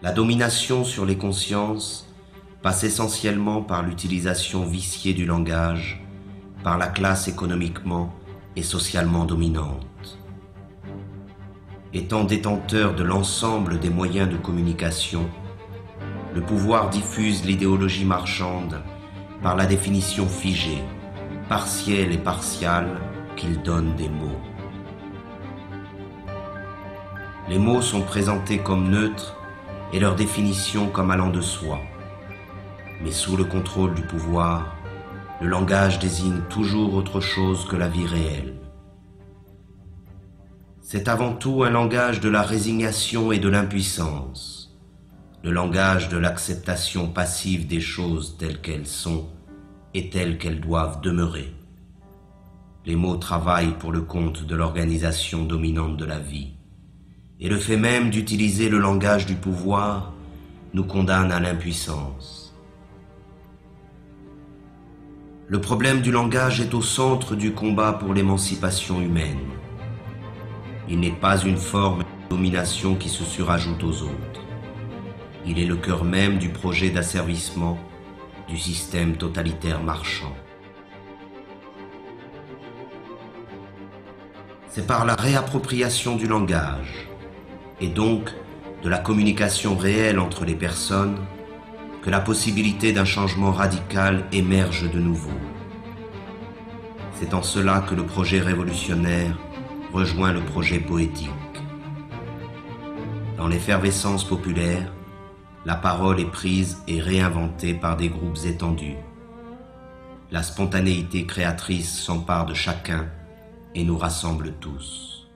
La domination sur les consciences passe essentiellement par l'utilisation viciée du langage par la classe économiquement et socialement dominante. Étant détenteur de l'ensemble des moyens de communication, le pouvoir diffuse l'idéologie marchande par la définition figée, partielle et partiale qu'il donne des mots. Les mots sont présentés comme neutres et leur définition comme allant de soi. Mais sous le contrôle du pouvoir, le langage désigne toujours autre chose que la vie réelle. C'est avant tout un langage de la résignation et de l'impuissance, le langage de l'acceptation passive des choses telles qu'elles sont et telles qu'elles doivent demeurer. Les mots travaillent pour le compte de l'organisation dominante de la vie, et le fait même d'utiliser le langage du pouvoir nous condamne à l'impuissance. Le problème du langage est au centre du combat pour l'émancipation humaine. Il n'est pas une forme de domination qui se surajoute aux autres. Il est le cœur même du projet d'asservissement du système totalitaire marchand. C'est par la réappropriation du langage, et donc de la communication réelle entre les personnes, que la possibilité d'un changement radical émerge de nouveau. C'est en cela que le projet révolutionnaire rejoint le projet poétique. Dans l'effervescence populaire, la parole est prise et réinventée par des groupes étendus. La spontanéité créatrice s'empare de chacun et nous rassemble tous.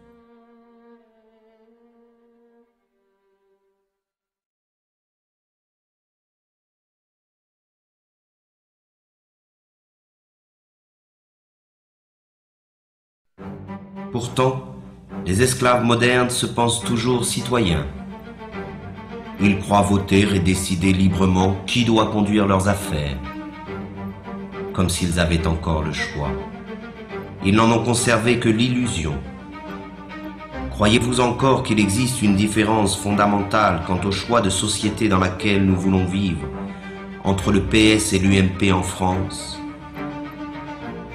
Pourtant, les esclaves modernes se pensent toujours citoyens. Ils croient voter et décider librement qui doit conduire leurs affaires, comme s'ils avaient encore le choix. Ils n'en ont conservé que l'illusion. Croyez-vous encore qu'il existe une différence fondamentale quant au choix de société dans laquelle nous voulons vivre entre le PS et l'UMP en France,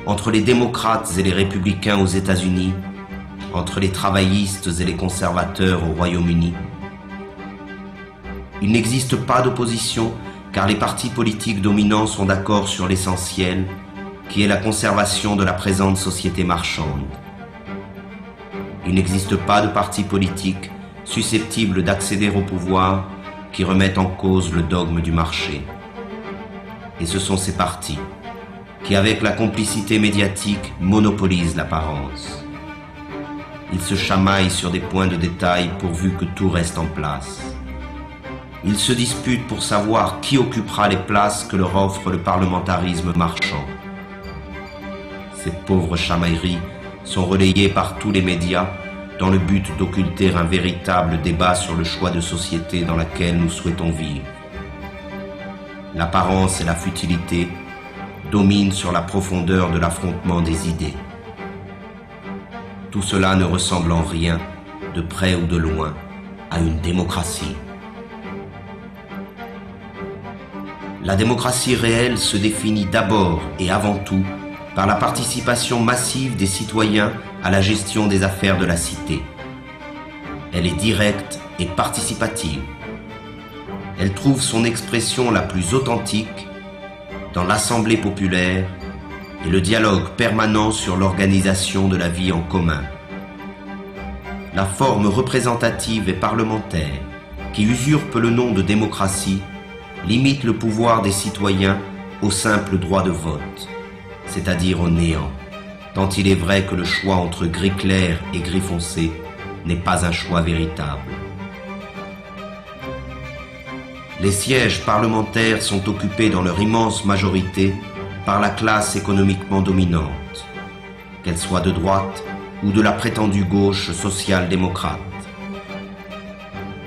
entre les démocrates et les républicains aux États-Unis, entre les travaillistes et les conservateurs au Royaume-Uni? Il n'existe pas d'opposition car les partis politiques dominants sont d'accord sur l'essentiel, qui est la conservation de la présente société marchande. Il n'existe pas de parti politique susceptible d'accéder au pouvoir qui remette en cause le dogme du marché. Et ce sont ces partis qui, avec la complicité médiatique, monopolisent l'apparence. Ils se chamaillent sur des points de détail pourvu que tout reste en place. Ils se disputent pour savoir qui occupera les places que leur offre le parlementarisme marchand. Ces pauvres chamailleries sont relayées par tous les médias dans le but d'occulter un véritable débat sur le choix de société dans laquelle nous souhaitons vivre. L'apparence et la futilité dominent sur la profondeur de l'affrontement des idées. Tout cela ne ressemble en rien, de près ou de loin, à une démocratie. La démocratie réelle se définit d'abord et avant tout par la participation massive des citoyens à la gestion des affaires de la cité. Elle est directe et participative. Elle trouve son expression la plus authentique dans l'assemblée populaire et le dialogue permanent sur l'organisation de la vie en commun. La forme représentative et parlementaire, qui usurpe le nom de démocratie, limite le pouvoir des citoyens au simple droit de vote, c'est-à-dire au néant, tant il est vrai que le choix entre gris clair et gris foncé n'est pas un choix véritable. Les sièges parlementaires sont occupés dans leur immense majorité par la classe économiquement dominante, qu'elle soit de droite ou de la prétendue gauche social-démocrate.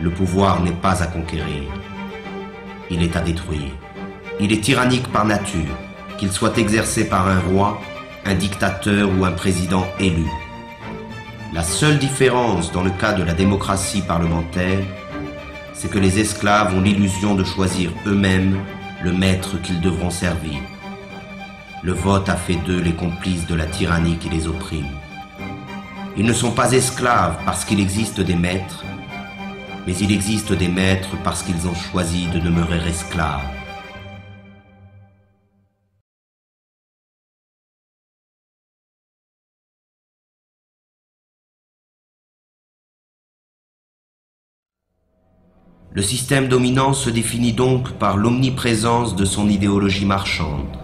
Le pouvoir n'est pas à conquérir, il est à détruire. Il est tyrannique par nature, qu'il soit exercé par un roi, un dictateur ou un président élu. La seule différence dans le cas de la démocratie parlementaire c'est que les esclaves ont l'illusion de choisir eux-mêmes le maître qu'ils devront servir. Le vote a fait d'eux les complices de la tyrannie qui les opprime. Ils ne sont pas esclaves parce qu'il existe des maîtres, mais il existe des maîtres parce qu'ils ont choisi de demeurer esclaves. Le système dominant se définit donc par l'omniprésence de son idéologie marchande.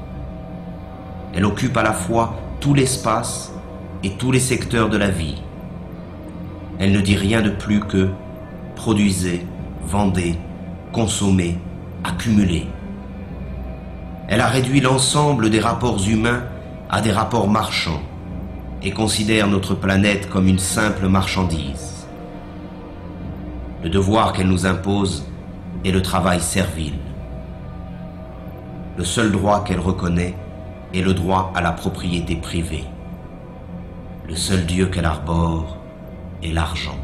Elle occupe à la fois tout l'espace et tous les secteurs de la vie. Elle ne dit rien de plus que produisez, vendez, consommez, accumulez. Elle a réduit l'ensemble des rapports humains à des rapports marchands et considère notre planète comme une simple marchandise. Le devoir qu'elle nous impose est le travail servile. Le seul droit qu'elle reconnaît est le droit à la propriété privée. Le seul Dieu qu'elle arbore est l'argent.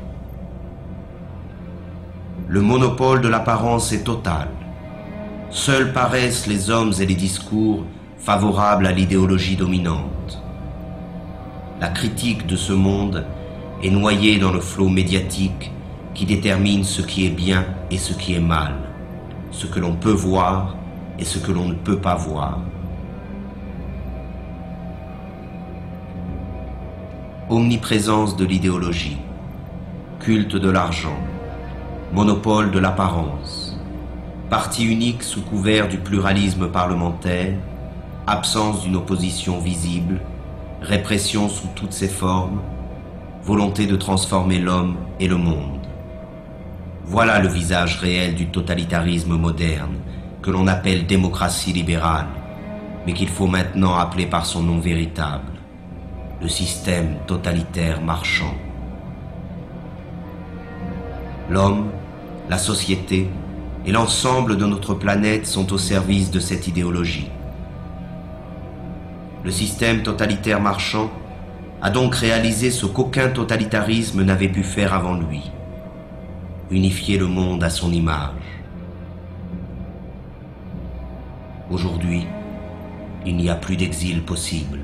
Le monopole de l'apparence est total. Seuls paraissent les hommes et les discours favorables à l'idéologie dominante. La critique de ce monde est noyée dans le flot médiatique qui détermine ce qui est bien et ce qui est mal, ce que l'on peut voir et ce que l'on ne peut pas voir. Omniprésence de l'idéologie, culte de l'argent, monopole de l'apparence, parti unique sous couvert du pluralisme parlementaire, absence d'une opposition visible, répression sous toutes ses formes, volonté de transformer l'homme et le monde. Voilà le visage réel du totalitarisme moderne, que l'on appelle démocratie libérale, mais qu'il faut maintenant appeler par son nom véritable, le système totalitaire marchand. L'homme, la société et l'ensemble de notre planète sont au service de cette idéologie. Le système totalitaire marchand a donc réalisé ce qu'aucun totalitarisme n'avait pu faire avant lui: unifier le monde à son image. Aujourd'hui, il n'y a plus d'exil possible.